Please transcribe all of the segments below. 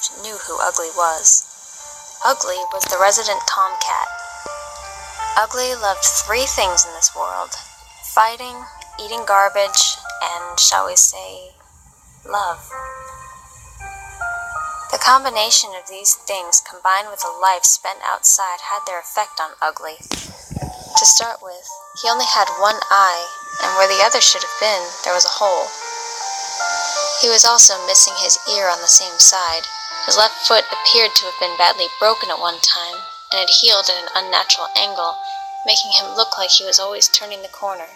lived knew who Ugly was. Ugly was the resident tomcat. Ugly loved 3 things in this world: fighting, eating garbage, and, shall we say, love. The combination of these things combined with a life spent outside had their effect on Ugly. To start with, he only had one eye, and where the other should have been, there was a hole. He was also missing his ear on the same side. His left foot appeared to have been badly broken at one time, and had healed at an unnatural angle, making him look like he was always turning the corner.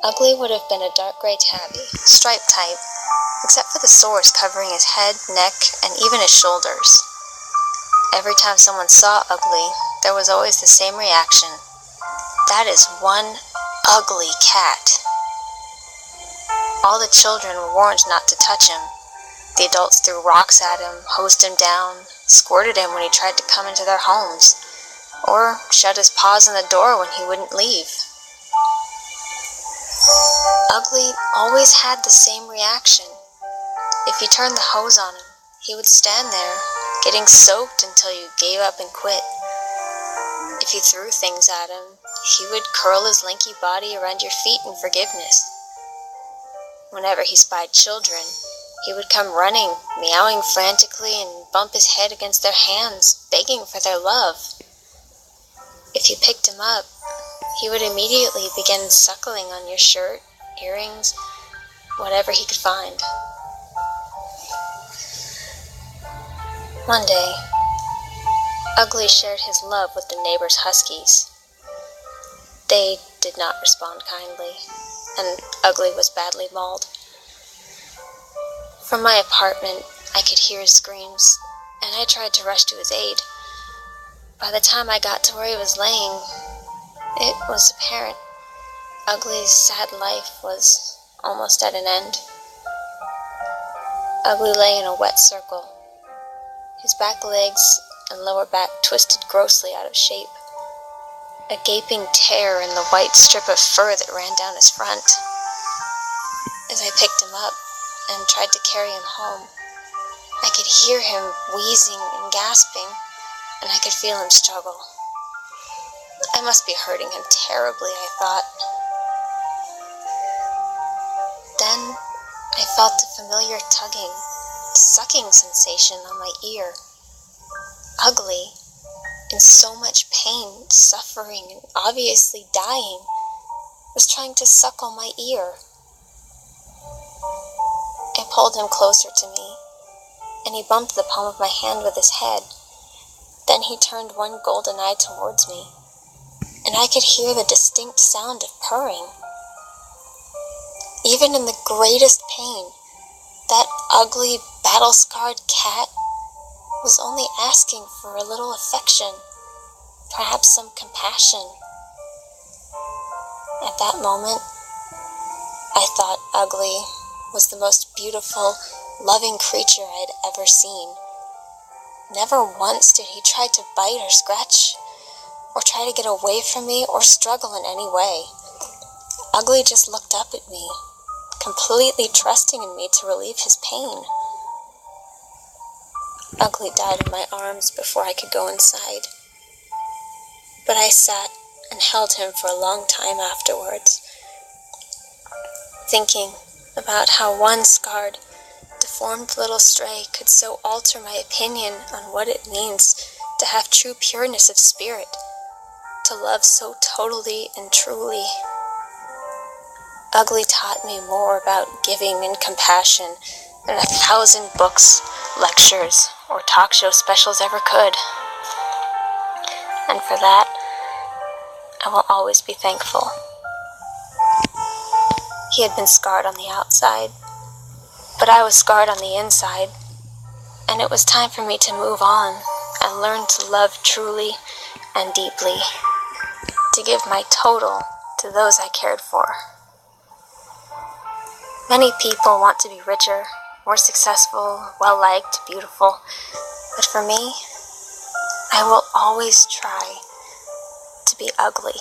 Ugly would have been a dark gray tabby, striped type, except for the sores covering his head, neck, and even his shoulders. Every time someone saw Ugly, there was always the same reaction. That is one ugly cat. All the children were warned not to touch him. The adults threw rocks at him, hosed him down, squirted him when he tried to come into their homes, or shut his paws on the door when he wouldn't leave. Ugly always had the same reaction. If you turned the hose on him, he would stand there, getting soaked until you gave up and quit. If you threw things at him, he would curl his lanky body around your feet in forgiveness. Whenever he spied children, he would come running, meowing frantically, and bump his head against their hands, begging for their love. If you picked him up, he would immediately begin suckling on your shirt, earrings, whatever he could find. One day, Ugly shared his love with the neighbors' huskies. They did not respond kindly, and Ugly was badly mauled. From my apartment, I could hear his screams, and I tried to rush to his aid. By the time I got to where he was laying, it was apparent Ugly's sad life was almost at an end. Ugly lay in a wet circle, his back legs and lower back twisted grossly out of shape, a gaping tear in the white strip of fur that ran down his front. As I picked him up and tried to carry him home, I could hear him wheezing and gasping, and I could feel him struggle. I must be hurting him terribly, I thought. Then I felt a familiar tugging, sucking sensation on my ear. Ugly, in so much pain, suffering, and obviously dying, was trying to suckle my ear. I pulled him closer to me, and he bumped the palm of my hand with his head. Then he turned one golden eye towards me, and I could hear the distinct sound of purring. Even in the greatest pain, that ugly, battle-scarred cat was only asking for a little affection, perhaps some compassion. At that moment, I thought Ugly was the most beautiful, loving creature I had ever seen. Never once did he try to bite or scratch, or try to get away from me, or struggle in any way. Ugly just looked up at me, completely trusting in me to relieve his pain. Ugly died in my arms before I could go inside, but I sat and held him for a long time afterwards, thinking about how one scarred, deformed little stray could so alter my opinion on what it means to have true pureness of spirit, to love so totally and truly. Ugly taught me more about giving and compassion than 1,000 books, lectures, or talk show specials ever could. And for that, I will always be thankful. He had been scarred on the outside, but I was scarred on the inside, and it was time for me to move on and learn to love truly and deeply, to give my total to those I cared for. Many people want to be richer, more successful, well-liked, beautiful, but for me, I will always try to be ugly.